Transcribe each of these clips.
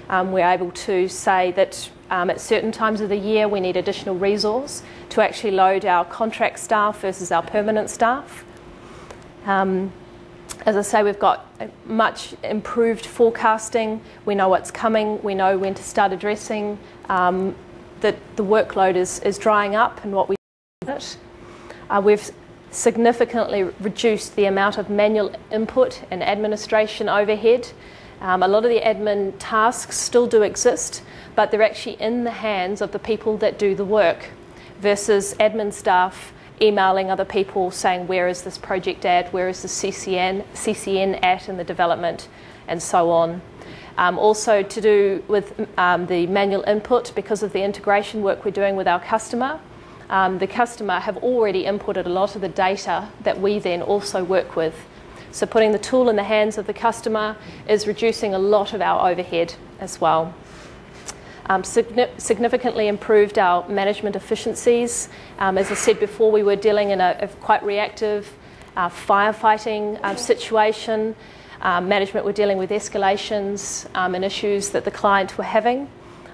We're able to say that at certain times of the year we need additional resource to actually load our contract staff versus our permanent staff. As I say, we've got much improved forecasting. We know what's coming. We know when to start addressing that the workload is drying up and what we do with it. We've significantly reduced the amount of manual input and administration overhead. A lot of the admin tasks still do exist, but they're actually in the hands of the people that do the work versus admin staff emailing other people saying, where is this project at, where is the CCN at in the development, and so on. Also to do with the manual input, because of the integration work we're doing with our customer, the customer have already inputted a lot of the data that we then also work with. So putting the tool in the hands of the customer is reducing a lot of our overhead as well. Significantly improved our management efficiencies. As I said before, we were dealing in a quite reactive firefighting situation. Management were dealing with escalations and issues that the client were having.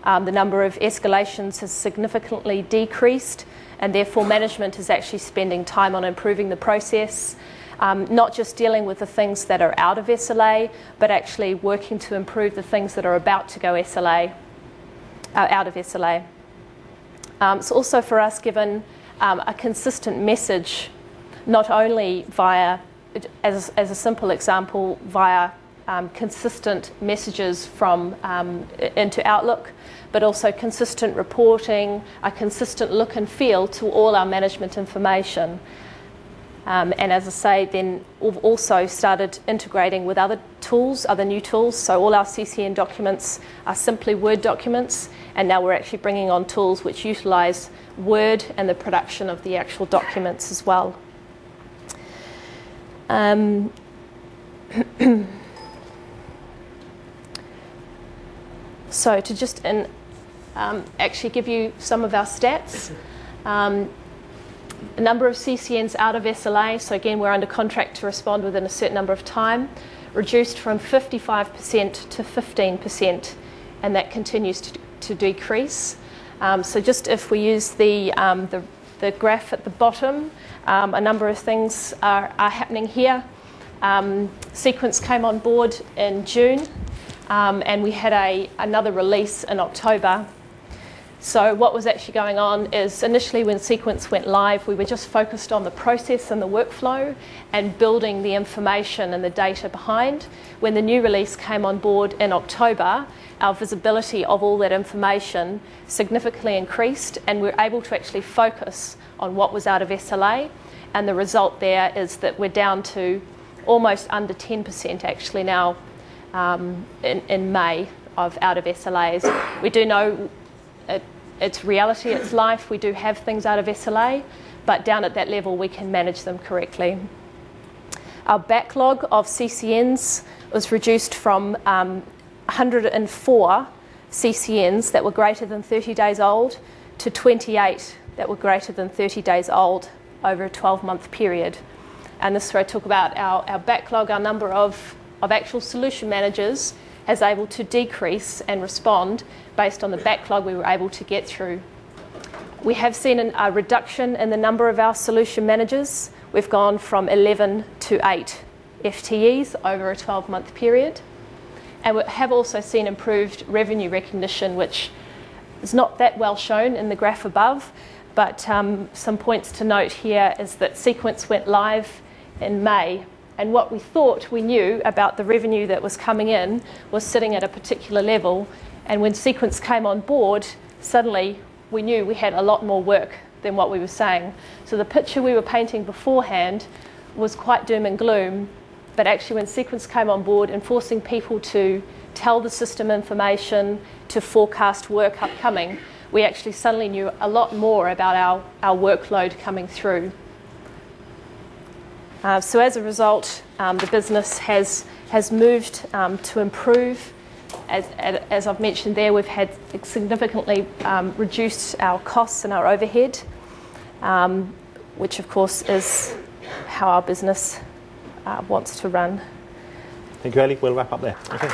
The number of escalations has significantly decreased, and therefore management is actually spending time on improving the process. Not just dealing with the things that are out of SLA, but actually working to improve the things that are about to go out of SLA. It's also for us given a consistent message, not only via, as a simple example, via consistent messages from into Outlook, but also consistent reporting, a consistent look and feel to all our management information. And as I say, then we've also started integrating with other tools, other new tools. So all our CCN documents are simply Word documents, and now we're actually bringing on tools which utilise Word and the production of the actual documents as well. So to just actually give you some of our stats. A number of CCNs out of SLA, so again we're under contract to respond within a certain number of time, reduced from 55% to 15%, and that continues to decrease. So just if we use the graph at the bottom, a number of things are happening here. Sequence came on board in June, and we had another release in October. So what was actually going on is initially when Sequence went live, we were just focused on the process and the workflow and building the information and the data behind. When the new release came on board in October, our visibility of all that information significantly increased, and we were able to actually focus on what was out of SLA. And the result there is that we're down to almost under 10% actually now in May of out of SLAs. We do know it's reality, it's life. We do have things out of SLA, but down at that level we can manage them correctly. Our backlog of CCNs was reduced from 104 CCNs that were greater than 30 days old to 28 that were greater than 30 days old over a 12-month period. And this is where I talk about our backlog, our number of actual solution managers has able to decrease and respond based on the backlog we were able to get through. We have seen a reduction in the number of our solution managers. We've gone from 11 to 8 FTEs over a 12-month period. And we have also seen improved revenue recognition, which is not that well shown in the graph above, but some points to note here is that Sequence went live in May, and what we thought we knew about the revenue that was coming in was sitting at a particular level, and when Sequence came on board, suddenly we knew we had a lot more work than what we were saying. So the picture we were painting beforehand was quite doom and gloom, but actually when Sequence came on board and forcing people to tell the system information, to forecast work upcoming, we actually suddenly knew a lot more about our workload coming through. So as a result, the business has moved to improve. As I've mentioned there, we've had significantly reduced our costs and our overhead, which of course is how our business wants to run. Thank you, Ellie. We'll wrap up there. Okay.